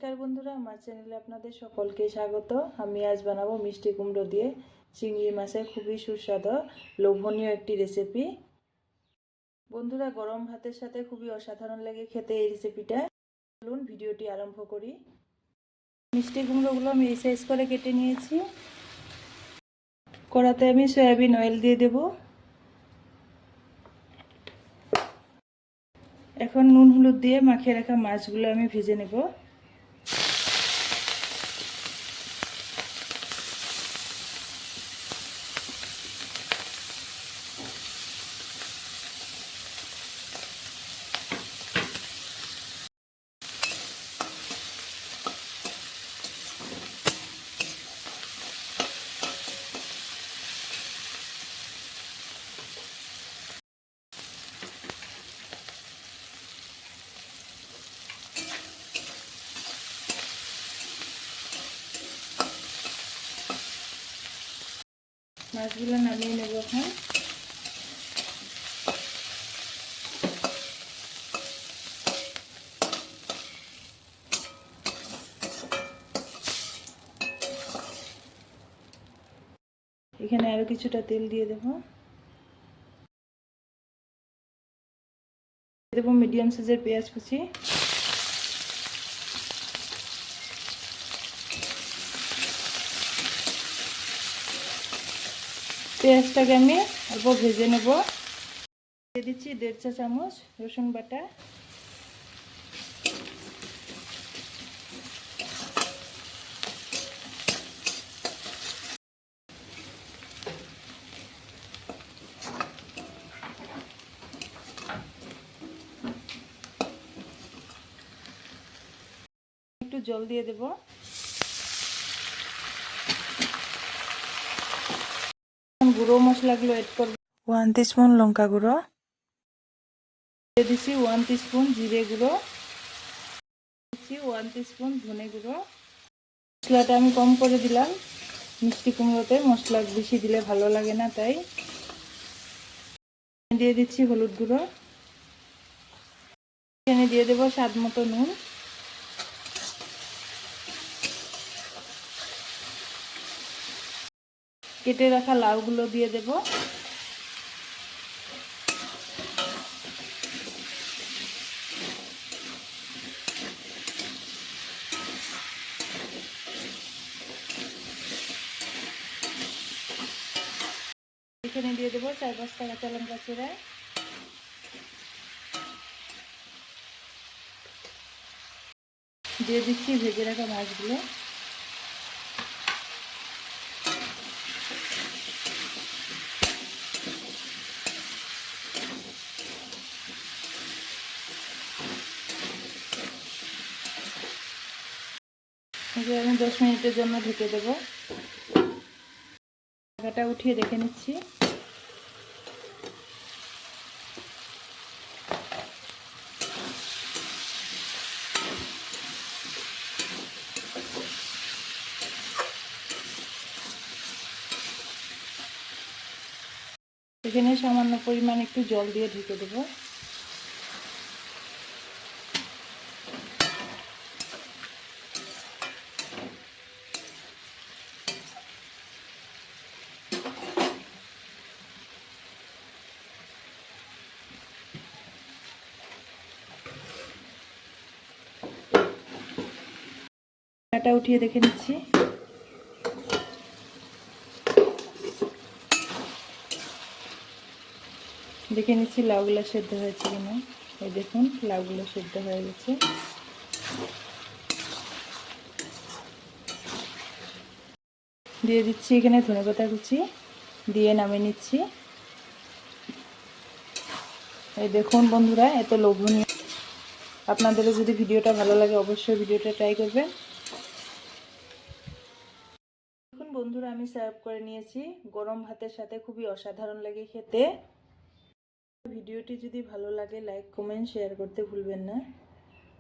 नमस्कार बंधुरा आमार चैनेले आपनादेर सकलके स्वागत। आमी आज बानाबो मिष्टि कुमड़ो दिए चिंगड़ी माछेर खूबई सुस्वादु लोभनीय एकटी रेसिपि। बंधुरा गरम भातेर साथे खूबई असाधारण लागे खेते এই রেসিপিটা। চলুন ভিডিওটি আরম্ভ করি। মিষ্টি কুমড়োগুলো আমি এই সাইজ করে কেটে নিয়েছি। কড়াতে আমি সয়াবিন অয়েল দিয়ে দেব। এখন নুন হলুদ দিয়ে মাখিয়ে রাখা মাছগুলো আমি ভেজে নেব। মাছগুলো নামিয়ে নেব এখন। এখানে আরো কিছুটা তেল দিয়ে দেব। দেব মিডিয়াম সাইজের পেঁয়াজ কুচি। পেঁয়াজটাকে আমি অল্প ভেজে নেব। দিয়ে দিচ্ছি 1.5 চা চামচ রসুন বাটা। একটু জল দিয়ে দেব। গুঁড়ো মশলাগুলো এড করব। 1 টিস্পুন লঙ্কা গুঁড়ো দিয়ে দিচ্ছি, 1 টিস্পুন জিরে গুঁড়ো দিচ্ছি, 1 টিস্পুন ধনে গুঁড়ো। মশলাটা আমি কম করে দিলাম, মিষ্টি কুমড়োতে মশলা বেশি দিলে ভালো লাগে না, তাই দিয়ে দিচ্ছি হলুদ গুঁড়ো। এখানে দিয়ে দেব স্বাদ মতো নুন। কেটে রাখা লাউগুলো দিয়ে দেব। এখানে দিয়ে দেবো 4-5টা কাঁচা লঙ্কা চিরা। দিয়ে দিচ্ছি ভেজে রাখা মাছগুলো। আমি 10 মিনিটের জন্য ঢেকে দেবো। ঢাকাটা উঠিয়ে দেখে নিচ্ছি। এখানে সামান্য পরিমাণ একটু জল দিয়ে ঢেকে দেবো। ঢাকাটা উঠিয়ে দেখে নিচ্ছি। দেখে নিচ্ছি লাউগুলো সেদ্ধ হয়েছে কিনা। এই দেখুন লাউগুলো সেদ্ধ হয়ে গেছে। দিয়ে দিচ্ছি এখানে ধনেপাতা কুচি, দিয়ে নামিয়ে নিচ্ছি। এই দেখুন বন্ধুরা, এত লোভনীয়। আপনাদেরও যদি ভিডিওটা ভালো লাগে অবশ্যই ভিডিওটা ট্রাই করবেন। দেখুন বন্ধুরা, আমি সার্ভ করে নিয়েছি। গরম ভাতের সাথে খুবই অসাধারণ লাগে খেতে। ভিডিওটি যদি ভালো লাগে লাইক কমেন্ট শেয়ার করতে ভুলবেন না।